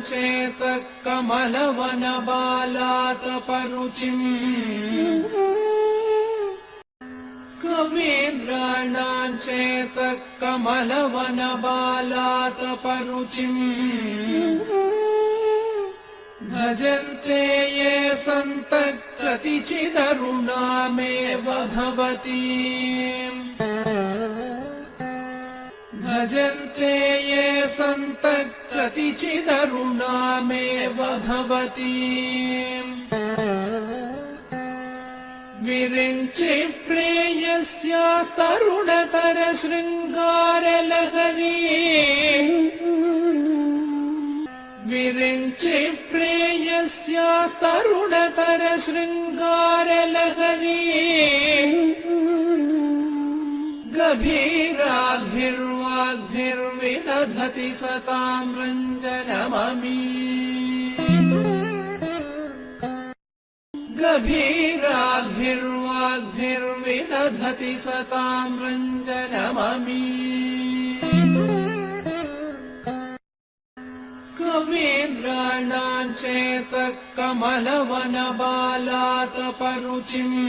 चेतः कमलवनबालातपरुचिम् कवीन्द्राणां चेतः कमलवनबालातपरुचिम् भजन्ते ये सन्तः कतिचिदरुणामेव भवतीम् भजन्ते ये सन्तः कतिचिदरुणामेव भवतीम् विरिञ्चि प्रेयस्यास्तरुणतरशृङ्गारलहरी विरिञ्चि प्रेयस्यास्तरुणतरशृङ्गारलहरी गभीराभिर्वाग्भिर्विदधति सतां रञ्जनममी गभीराभिर्वाग्भिर्विदधति सतां रञ्जनममी कवीन्द्राणां चेतः कमलवनबालातपरुचिम्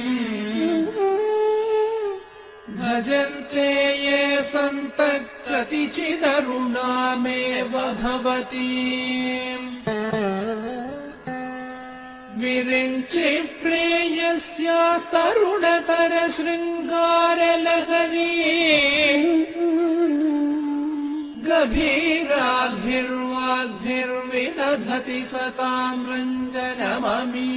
भजन्ते ये सन्तः कतिचिदरुणामेव भवतीम् विरिञ्चि प्रेयस्यास्तरुणतरशृङ्गारलहरी गभीराभिर्वाग्भिर्विदधति सतां रञ्जनममी